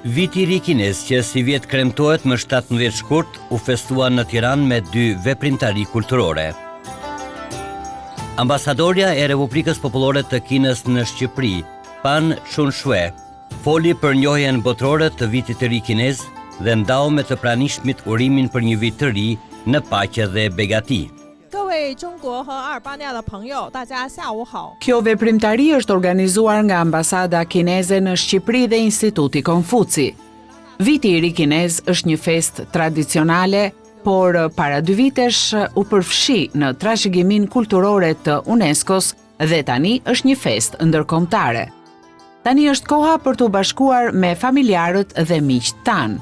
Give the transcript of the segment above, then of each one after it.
Viti i ri kinez që si vjet kremtohet më 17 shkurt u festua në Tiranë me 2 veprimtari kulturore. Ambasadorja e Republikës Popullore të Kinës në Shqipëri, Pan Chun-shue, foli për njohjen botërore të vitit të ri kinez dhe ndau me të pranishmit urimin për një vit të ri në paqe dhe begati. Kjo veprimtari është organizuar nga Ambasada Kineze në Shqipëri dhe Instituti Konfuci. Viti i ri kinez është një fest tradicionale, por para 2 vitesh u përfshi në trashëgimin kulturore të UNESCO-s dhe tani është një fest ndërkombëtare. Tani është koha për të bashkuar me familjarët dhe miqtë tanë.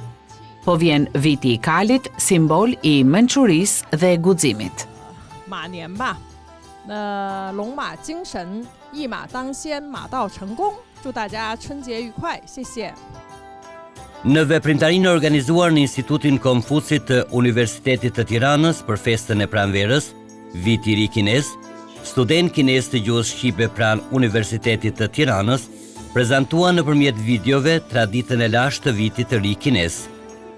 Po vjen viti i kalit, simbol i mençurisë dhe guximit. 马年吧，龙马精神，一马当先，马到成功。祝大家春节愉快，谢谢。 Në veprimtarinë organizuar në Institutin Konfuci të Universitetit të Tiranës për festën e pranverës, Viti i ri kinez, student kinez të gjuhës shqipe pranë Universitetit të Tiranës prezantuan nëpërmjet videove traditën e lashtë të vitit të ri kinez,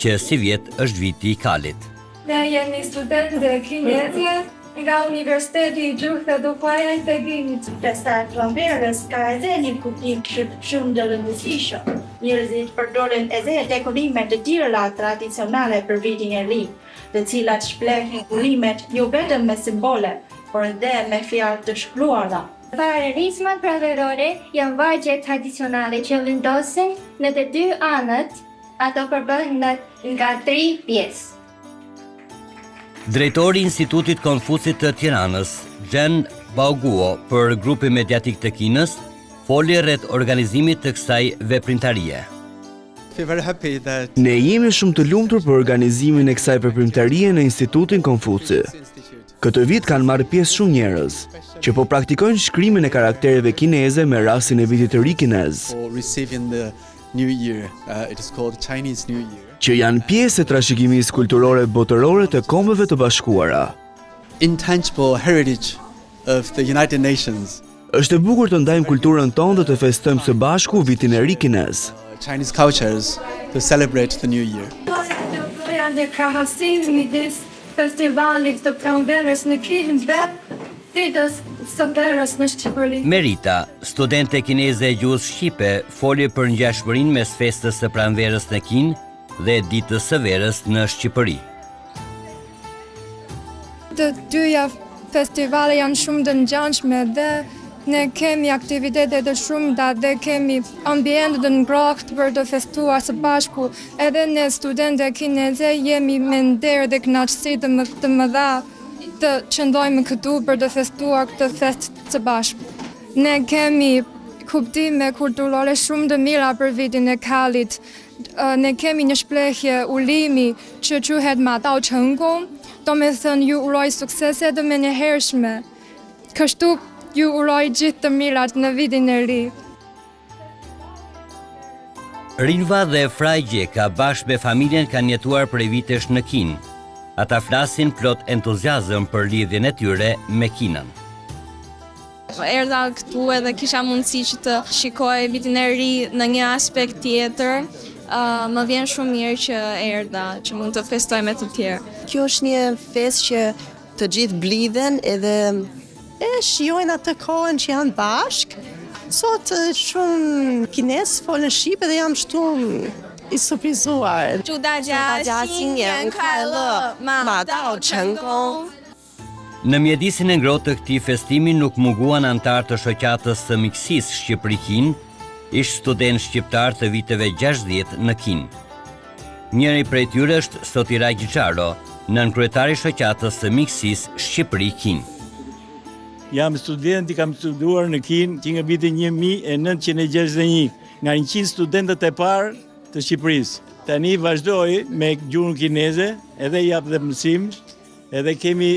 që si vjet është viti i kalit. Ne jemi studentë kineze nga Universiteti i Gjuhëve të Huajit të Ginit. Festa e pranverës ka edhe një kuptim shumë të rëndësishëm. Njerëzit përdoren edhe dekorime të tjera tradicionale për vitin e ri, të cilat shprehin urimet jo vetëm me simbole, por edhe me fjalë të shkruara. Varërismat pranverore janë vargje tradicionale që vendosen në të 2 anët, ato përbëhen nga 3 pjesë. Drejtori i Institutit Konfuci të Tiranës, Zhen Baoguo, për grupi mediatik të Kinës, foli rreth organizimit të kësaj veprimtarie. Ne jemi shumë të lumtur për organizimin e kësaj veprimtarie në Institutin Konfuci. Këtë vit kanë marrë pjesë shumë njerëz që po praktikojnë shkrimin e karaktereve kineze me rastin e vitit të ri kinez, që janë pjesë e trashëgimisë kulturore botërore të Kombeve të Bashkuara. Intangible heritage of the United Nations. Është e bukur të ndajmë kulturën tonë dhe të festojmë së bashku vitin e ri kinez. Chinese cultures to celebrate the new year. Në krahasimi midis festivalit të pranverës në Kinë dhe ditës së verës në Shqipëri. Merita, studente kineze e gjuhës shqipe, foli për ngjashmërinë mes festës së pranverës në Kinë dhe ditës së verës në Shqipëri. Të dyja festivale janë shumë të ngjashme dhe ne kemi aktivitete të shumta dhe kemi ambient të ngrohtë për të festuar së bashku. Edhe ne studentë kineze jemi me nder dhe kënaqësi të mëdha të qëndrojmë këtu për të festuar këtë fest së bashku. Ne kemi kuptime kulturore shumë të mira për vitin e kalit. Ne kemi një shprehje ulimi që quhet Ma Dao Cheng Gong, do me thënë ju uroj suksese të menjëhershme. Kështu ju uroj gjithë të mirat në vitin e ri. Rinva dhe Fraj Gjeka bashkë me familjen kanë jetuar prej vitesh në Kinë. Ata flasin plot entuziazëm për lidhjen e tyre me Kinën. Erdha këtu edhe kisha mundësi që të shikoj vitin e ri në një aspekt tjetër. Më vjen shumë mirë që erdha, që mund të festoj me të tjerë. Kjo është një fest që të gjithë blidhen edhe shijojnë atë kohën që janë bashkë. Sot shumë kinez folën shqipe dhe jam shumë i surprizuar. 祝大家新年快乐，马到成功。 Në mjedisin e ngrohtë të këtij festimi nuk munguan antarë të shoqatës së miqësisë Shqipëri-Kinë, ish student shqiptar të viteve 60 në Kinë. Njëri prej tyre është Sotira Gjiçaro, nënkryetari i shoqatës së miqësisë Shqipëri-Kinë. Jam student, kam studuar në Kinë që nga vitin 1961, nga 100 studentët e parë të Shqipërisë. Tani vazhdoj me gjuhën kineze, edhe jap dhe mësim, edhe kemi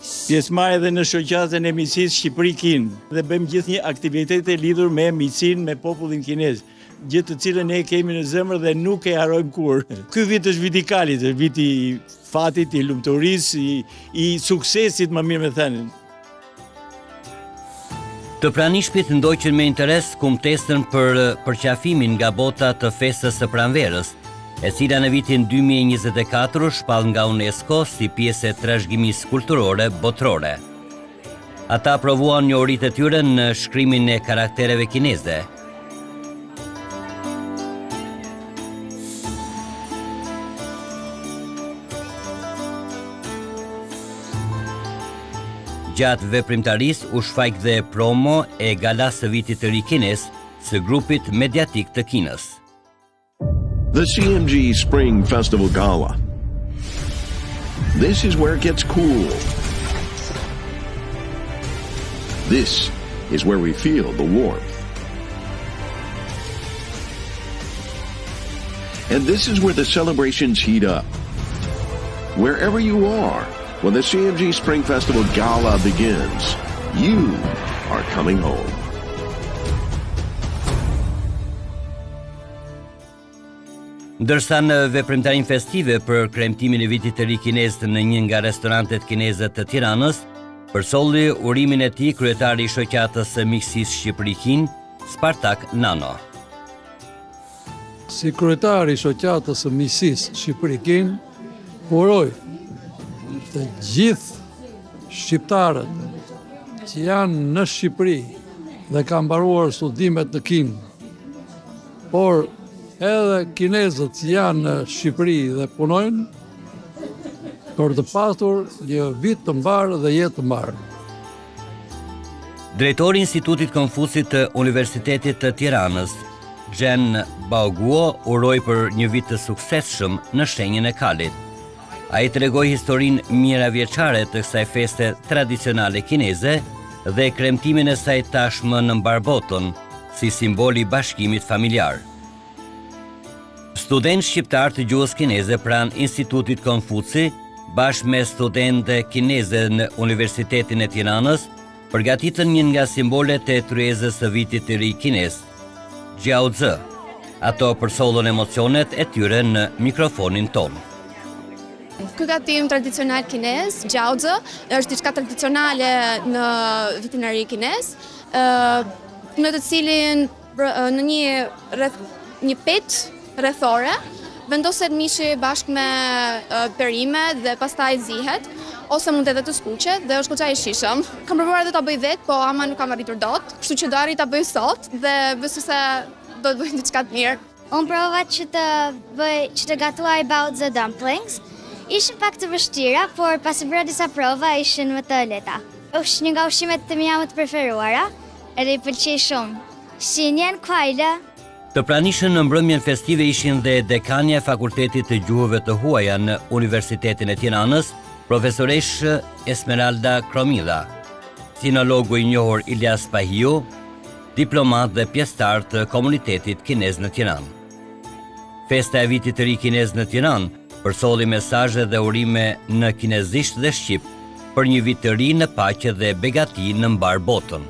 pjesëmarrje edhe në shoqatën e miqësisë Shqipëri-Kinë dhe bëjmë gjithë një aktivitete lidhur me miqësinë me popullin kinez, gjë të cilën ne kemi në zemër dhe nuk e harrojmë kur. Ky vit është viti i kalit, është viti i fatit, i lumturisë, i suksesit, më mirë me thënë. Të pranishpit ndoqën me interes kumtesën për përqafimin nga bota të festës së pranverës, e cila në vitin 2024 shpall nga UNESCO si pjesë e trashëgimisë kulturore botërore. Ata provuan njohuritë e tyre në shkrimin e karaktereve kineze. Gjatë veprimtarisë u shfaq dhe promo e galas së vitit të ri kines së grupit mediatik të Kinës. The CMG Spring Festival Gala. This is where it gets cool. This is where we feel the warmth. And this is where the celebrations heat up. Wherever you are, when the CMG Spring Festival Gala begins, you are coming home. Ndërsa në veprimtarin festive për kremtimin e vitit të ri kinez në një nga restorantet kineze të Tiranës, përsolli urimin e tij kryetari i shoqatës së miqësisë Shqipëri-Kin, Spartak Nano. Si kryetari i shoqatës së miqësisë Shqipëri-Kin, uroj të gjithë shqiptarët që janë në Shqipëri dhe kanë mbaruar studimet në Kin, por edhe kinezët që janë në Shqipëri dhe punojnë, për të pasur një vit të mbarë dhe jetë të mbarë. Drejtori i Institutit Konfucit të Universitetit të Tiranës, Zhen Baoguo, uroi për një vit të suksesshëm në shenjën e kalit. Ai tregoi historinë mijëravjeçare të kësaj feste tradicionale kineze dhe kremtimin e saj tashmë në mbar botën si simbol i bashkimit familjar. Student shqiptar të gjuhës kineze pranë Institutit Konfuci, bashkë me studente kineze në Universitetin e Tiranës, përgatitën një nga simbolet e tryezës së vitit të ri kines, Jiaozi. Ato përsollën emocionet e tyre në mikrofonin tonë. Ky gatim tradicional kinez, Jiaozi, është diçka tradicionale në vitin e ri kinez, në të cilin në një petë rrethore vendoset mishi bashkë me perime dhe pastaj zihet, ose mund edhe të skuqet dhe është goxha e shishëm. Kam provuar edhe ta bëj vetë, po ama nuk kam arritur dot, kështu që do arrit ta bëj sot dhe besoj se do të bëj diçka të mirë. Unë prova që të gatuaj Baozi dumplings. Ishin pak të vështira, por pasi bëra disa prova ishin më të lehta. Është një nga ushqimet të mia më të preferuara, edhe i pëlqej shumë. Shinjen Kuajle. Të pranishëm në mbrëmjen festive ishin dhe dekania e Fakultetit të Gjuhëve të Huaja në Universitetin e Tiranës, profesoresh Esmeralda Kromila, sinologu i njohur Ilyas Pahiu, diplomat dhe pjesëtar të komunitetit kinez në Tiranë. Festa e vitit të ri kinez në Tiranë përsolli mesazhe dhe urime në kinezisht dhe shqip për një vit të ri në paqe dhe begati në mbar botën.